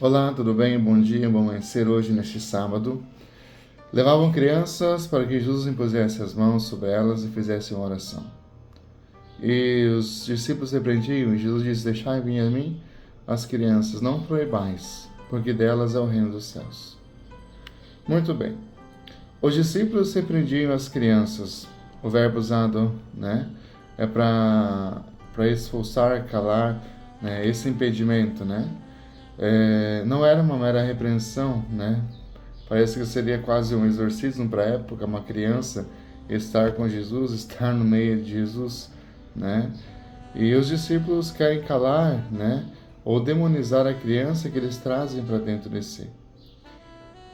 Olá, tudo bem? Bom dia, bom amanhecer hoje neste sábado. Levavam crianças para que Jesus impusesse as mãos sobre elas e fizesse uma oração. E os discípulos repreendiam e Jesus disse: Deixai vir a mim as crianças, não proibais, porque delas é o reino dos céus. Muito bem. Os discípulos repreendiam as crianças. O verbo usado, é para expulsar, calar, esse impedimento, não era uma mera repreensão, Parece que seria quase um exorcismo para a época, uma criança estar com Jesus, estar no meio de Jesus, E os discípulos querem calar, ou demonizar a criança que eles trazem para dentro de si.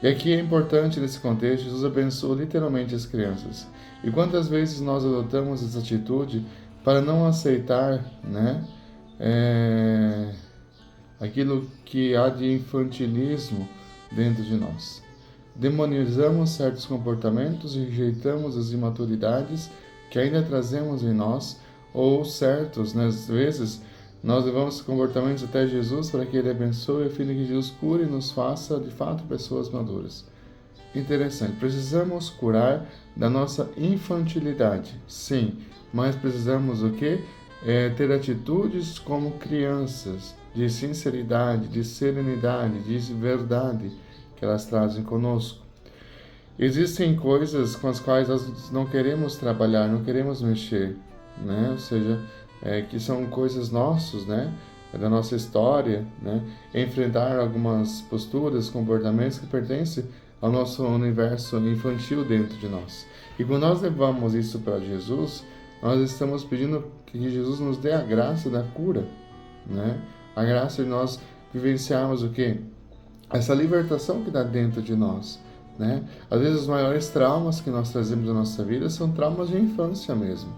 E aqui é importante nesse contexto, Jesus abençoa literalmente as crianças. E quantas vezes nós adotamos essa atitude para não aceitar, aquilo que há de infantilismo dentro de nós. Demonizamos certos comportamentos e rejeitamos as imaturidades que ainda trazemos em nós, ou certos, às vezes, nós levamos comportamentos até Jesus para que Ele abençoe, a fim de que Jesus cure e nos faça, de fato, pessoas maduras. Interessante, precisamos curar da nossa infantilidade, sim, mas precisamos o quê? Ter atitudes como crianças, de sinceridade, de serenidade, de verdade, que elas trazem conosco. Existem coisas com as quais nós não queremos trabalhar, não queremos mexer, Ou seja, que são coisas nossas, da nossa história, Enfrentar algumas posturas, comportamentos que pertencem ao nosso universo infantil dentro de nós. E quando nós levamos isso para Jesus, nós estamos pedindo que Jesus nos dê a graça da cura, A graça de nós vivenciarmos o quê? Essa libertação que dá dentro de nós, Às vezes os maiores traumas que nós trazemos na nossa vida são traumas de infância mesmo,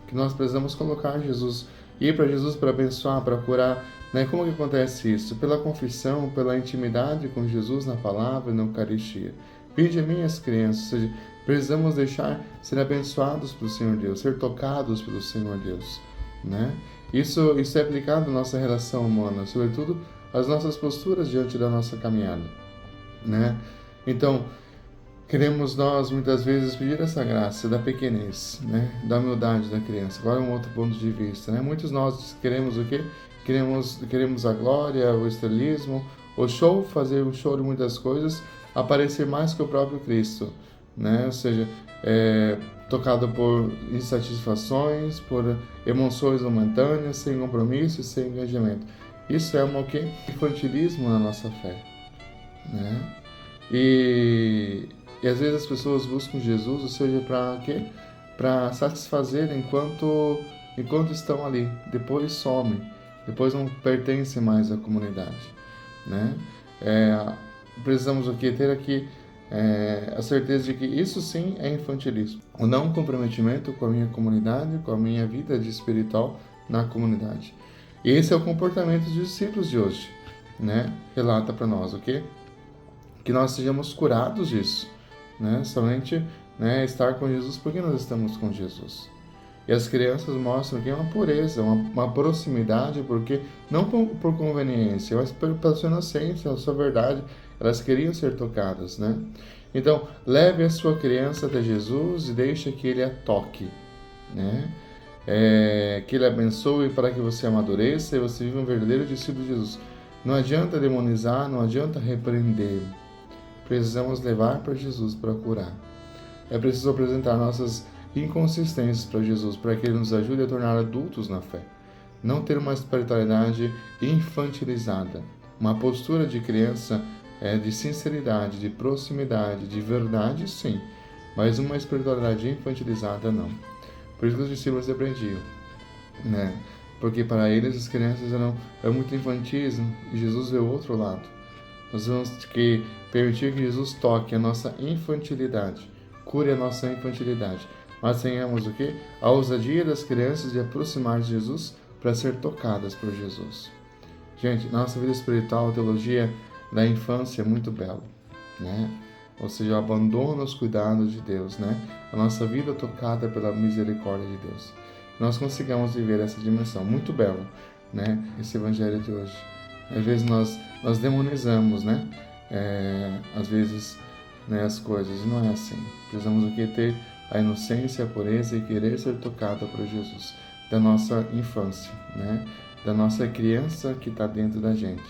que nós precisamos colocar Jesus, ir para Jesus para abençoar, para curar, Como que acontece isso? Pela confissão, pela intimidade com Jesus na palavra e na Eucaristia. Vinde a mim as crianças, ou seja, precisamos deixar ser abençoados pelo Senhor Deus, ser tocados pelo Senhor Deus, Isso é aplicado na nossa relação humana, sobretudo as nossas posturas diante da nossa caminhada, Então, queremos nós muitas vezes pedir essa graça da pequenez, da humildade da criança. Agora um outro ponto de vista, Muitos de nós queremos o quê? Queremos a glória, o estrelismo, o show, fazer o show de muitas coisas, aparecer mais que o próprio Cristo, Ou seja, tocado por insatisfações, por emoções momentâneas, sem compromisso e sem engajamento. Isso é o quê? Infantilismo na nossa fé, E às vezes as pessoas buscam Jesus, ou seja, para quê? Para satisfazer enquanto estão ali. Depois somem, depois não pertencem mais à comunidade, Precisamos o quê? Ter aqui a certeza de que isso sim é infantilismo. O não comprometimento com a minha comunidade, com a minha vida de espiritual na comunidade. E esse é o comportamento dos discípulos de hoje, Relata para nós o quê? Que nós sejamos curados disso, Somente, estar com Jesus porque nós estamos com Jesus. E as crianças mostram que é uma pureza, uma proximidade, porque não por conveniência, mas pela sua inocência, pela sua verdade, elas queriam ser tocadas, Então, leve a sua criança até Jesus e deixe que Ele a toque, que Ele abençoe para que você amadureça e você viva um verdadeiro discípulo de Jesus. Não adianta demonizar, não adianta repreender. Precisamos levar para Jesus para curar. É preciso apresentar nossas inconsistências para Jesus, para que Ele nos ajude a tornar adultos na fé. Não ter uma espiritualidade infantilizada, uma postura de criança de sinceridade, de proximidade, de verdade, sim, mas uma espiritualidade infantilizada, não. Por isso que os discípulos aprendiam, Porque para eles as crianças eram muito infantis e Jesus vê o outro lado. Nós vamos permitir que Jesus toque a nossa infantilidade, cure a nossa infantilidade, mas tenhamos o quê? A ousadia das crianças de aproximar de Jesus para ser tocadas por Jesus. Gente, nossa vida espiritual, a teologia da infância é muito bela, Ou seja, o abandono aos cuidados de Deus, A nossa vida tocada pela misericórdia de Deus. Nós consigamos viver essa dimensão muito bela, Esse evangelho de hoje. Às vezes nós demonizamos, né? Às vezes, né, as coisas, e não é assim. Precisamos o que? Ter a inocência, a pureza e querer ser tocada por Jesus, da nossa infância, né? Da nossa criança que está dentro da gente,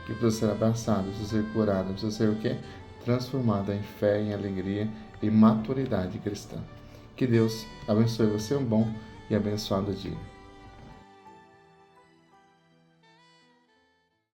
que precisa ser abraçada, precisa ser curada, precisa ser o quê? Transformada em fé, em alegria e maturidade cristã. Que Deus abençoe você, um bom e abençoado dia.